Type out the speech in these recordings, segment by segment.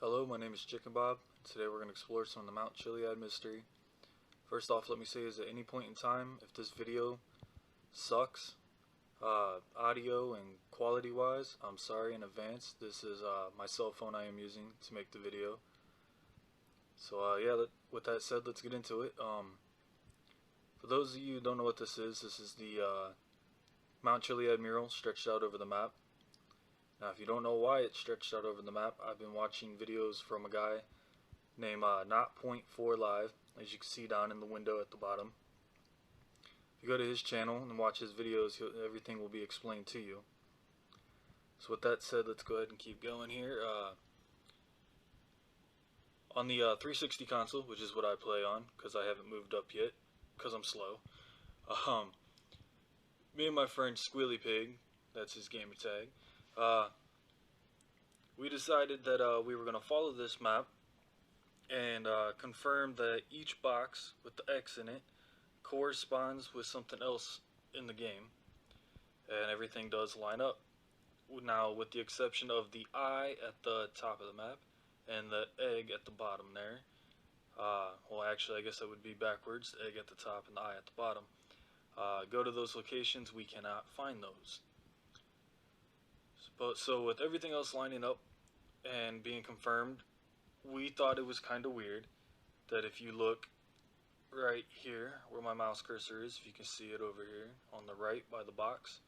Hello, my name is Chicken Bob. Today we're going to explore some of the Mount Chiliad mystery. First off, let me say is at any point in time, if this video sucks, audio and quality wise, I'm sorry in advance. This is my cell phone I am using to make the video. So yeah, with that said, let's get into it. For those of you who don't know what this is the Mount Chiliad mural stretched out over the map. Now, if you don't know why it's stretched out over the map, I've been watching videos from a guy named noughtpointfourlive, as you can see down in the window at the bottom. If you go to his channel and watch his videos, everything will be explained to you. So with that said, let's go ahead and keep going here. On the 360 console, which is what I play on, because I haven't moved up yet, because I'm slow. Me and my friend Squealy Pig, that's his gamer tag, we decided that we were going to follow this map and confirm that each box with the X in it corresponds with something else in the game, and everything does line up. Now, with the exception of the eye at the top of the map and the egg at the bottom there. Well, actually, I guess that would be backwards. The egg at the top and the eye at the bottom. Go to those locations, we cannot find those. So with everything else lining up and being confirmed, we thought it was kind of weird that if you look right here where my mouse cursor is, if you can see it over here on the right by the box,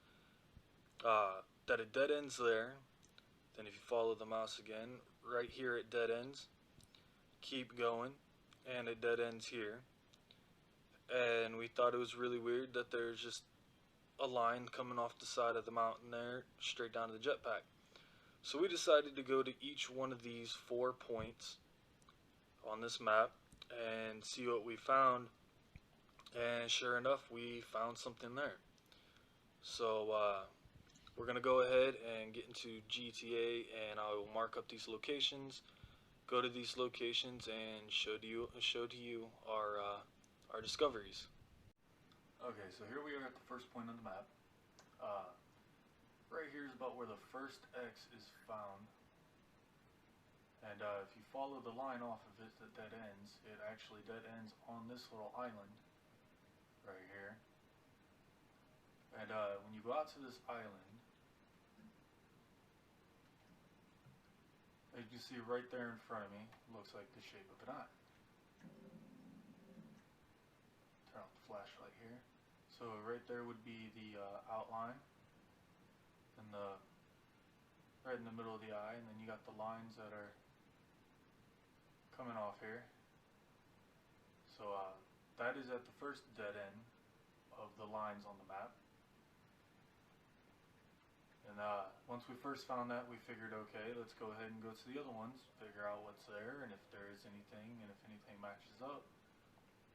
that it dead ends there. Then if you follow the mouse again, right here it dead ends, keep going, and it dead ends here. And we thought it was really weird that there's just a line coming off the side of the mountain there straight down to the jetpack. So we decided to go to each one of these 4 points on this map and see what we found, and sure enough, we found something there. So we're gonna go ahead and get into GTA, and I will mark up these locations, go to these locations, and show to you our discoveries. Okay, so here we are at the first point on the map. Right here is about where the first X is found. And if you follow the line off of it that dead ends, it actually dead ends on this little island right here. And when you go out to this island, as you can see right there in front of me, looks like the shape of an eye. Turn off the flashlight here. So right there would be the outline, and right in the middle of the eye, and then you got the lines that are coming off here. So that is at the first dead end of the lines on the map. And once we first found that, we figured, okay, let's go ahead and go to the other ones, figure out what's there, and if there is anything, and if anything matches up.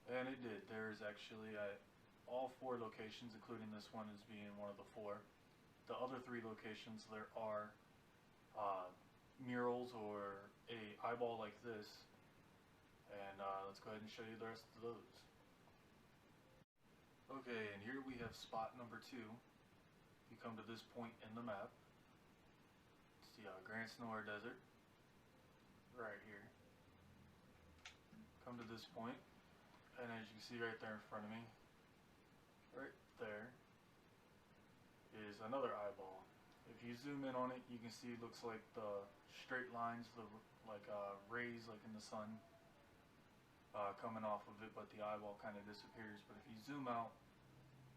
And it did. There is actually all 4 locations, including this one as being one of the 4. The other 3 locations, there are murals or a eyeball like this, and let's go ahead and show you the rest of those. Okay, and here we have spot number 2. You come to this point in the map. It's the Grand Sonora Desert, right here. Come to this point, and as you can see right there in front of me, right there is another eyeball. If you zoom in on it, you can see it looks like the straight lines, like rays like in the sun coming off of it, but the eyeball kind of disappears. But if you zoom out,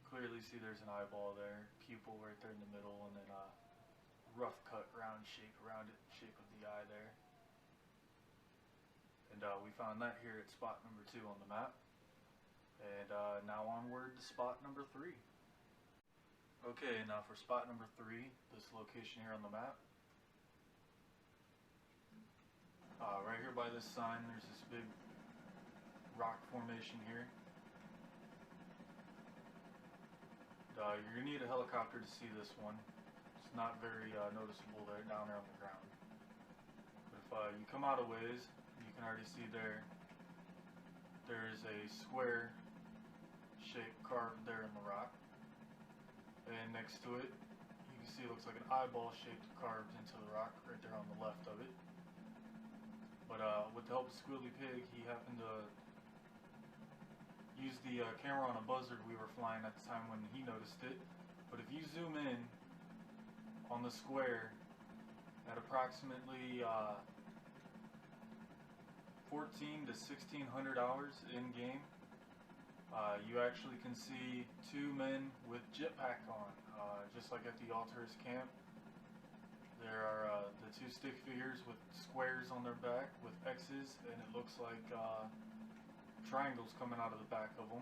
clearly see there's an eyeball there, pupil right there in the middle, and then a rough cut round shape around it, shape of the eye there. And we found that here at spot number 2 on the map. And now onward to spot number 3. Okay, now for spot number 3, this location here on the map. Right here by this sign, there's this big rock formation here. You're going to need a helicopter to see this one. It's not very noticeable there, down there on the ground. But if you come out a ways, you can already see there's a square shape carved there in the rock. And next to it, you can see it looks like an eyeball shape carved into the rock right there on the left of it. But with the help of Squilly Pig, he happened to use the camera on a buzzard we were flying at the time when he noticed it. But if you zoom in on the square at approximately 14 to 1600 hours in game, you actually can see two men with jetpack on, just like at the Altarist camp. There are the two stick figures with squares on their back with X's, and it looks like triangles coming out of the back of them.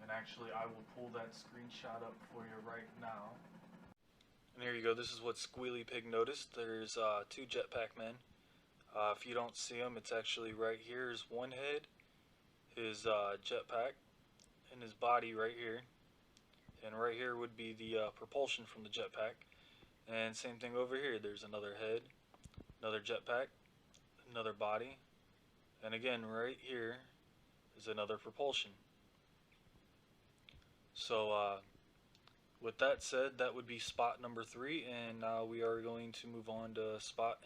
And actually, I will pull that screenshot up for you right now. And here you go. This is what Squealy Pig noticed. There's two jetpack men. If you don't see them, it's actually right here is one head, his jetpack, and his body right here. And right here would be the propulsion from the jetpack. And same thing over here. There's another head, another jetpack, another body, and again right here is another propulsion. So with that said, that would be spot number 3, and now we are going to move on to spot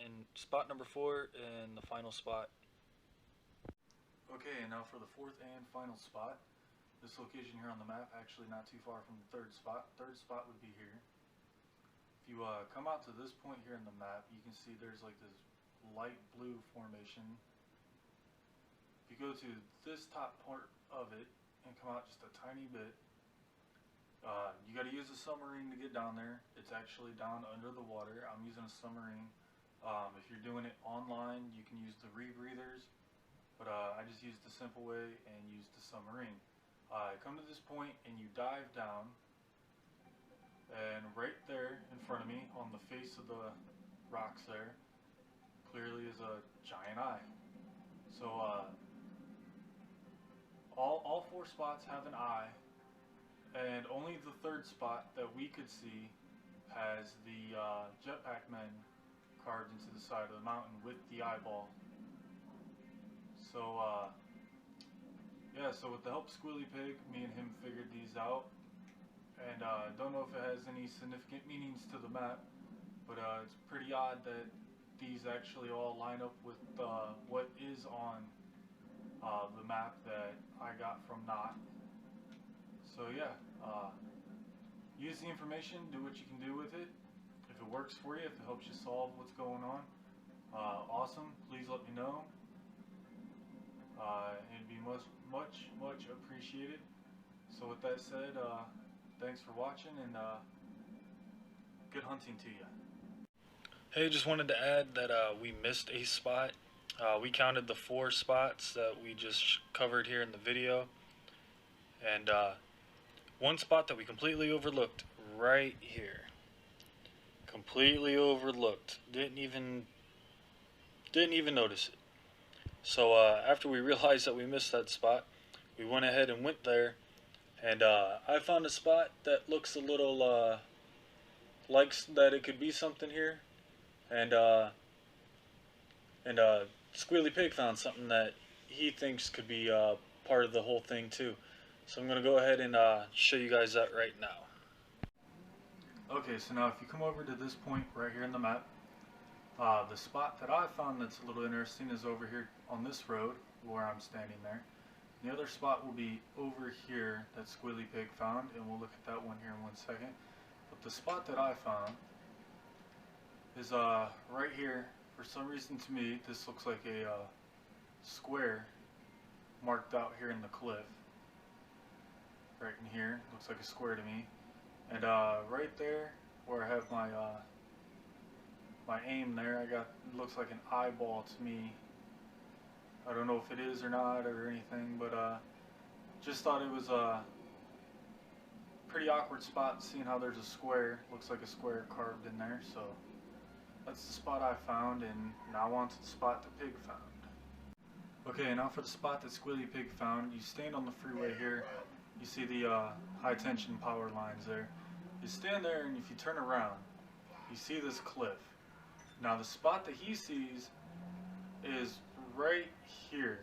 number 4 and the final spot. Okay, and now for the 4th and final spot. This location here on the map, actually not too far from the 3rd spot. 3rd spot would be here. If you come out to this point here in the map, you can see there's like this light blue formation. If you go to this top part of it and come out just a tiny bit, you got to use a submarine to get down there. It's actually down under the water. I'm using a submarine. If you're doing it online, you can use the rebreathers, but I just used the simple way and used the submarine. Come to this point and you dive down. And right there in front of me, on the face of the rocks there, clearly is a giant eye. So all 4 spots have an eye, and only the 3rd spot that we could see has the jetpack men carved into the side of the mountain with the eyeball. So yeah, so with the help of Squealy Pig, me and him figured these out. And don't know if it has any significant meanings to the map, but it's pretty odd that these actually all line up with what is on the map that I got from Knot. So yeah, use the information, do what you can do with it. If it works for you, if it helps you solve what's going on, awesome, please let me know. It'd be much appreciated. So with that said, thanks for watching, and good hunting to you. Hey, just wanted to add that we missed a spot. We counted the 4 spots that we just covered here in the video, and one spot that we completely overlooked right here. Completely overlooked. Didn't even notice it. So after we realized that we missed that spot, we went ahead and went there. And I found a spot that looks a little like that it could be something here, and Squealy Pig found something that he thinks could be part of the whole thing too. So I'm gonna go ahead and show you guys that right now. Okay, so now if you come over to this point right here in the map, the spot that I found that's a little interesting is over here on this road where I'm standing there. The other spot will be over here that Squealy Pig found, and we'll look at that one here in 1 second. But the spot that I found is right here. For some reason to me, this looks like a square marked out here in the cliff. Right in here, looks like a square to me. And right there, where I have my my aim there, I got, it looks like an eyeball to me. I don't know if it is or not or anything, but just thought it was a pretty awkward spot, seeing how there's a square, looks like a square carved in there. So that's the spot I found, and now on to the spot that Pig found. Okay, now for the spot that Squealy Pig found. You stand on the freeway here, you see the high tension power lines there. You stand there, and if you turn around, you see this cliff. Now the spot that he sees is right here,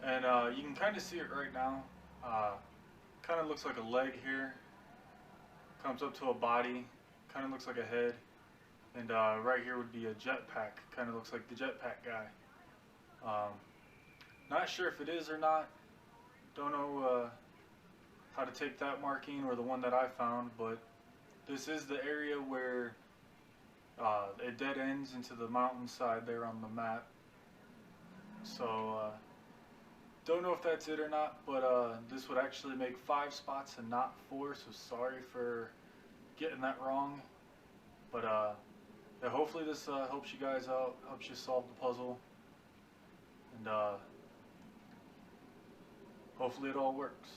and you can kind of see it right now. Kind of looks like a leg here, comes up to a body, kind of looks like a head, And right here would be a jetpack. Kind of looks like the jetpack guy. Not sure if it is or not. Don't know how to take that marking or the one that I found, but this is the area where it dead ends into the mountainside there on the map. So don't know if that's it or not, but this would actually make 5 spots and not 4, so sorry for getting that wrong. But yeah, hopefully this helps you guys out, helps you solve the puzzle, and hopefully it all works.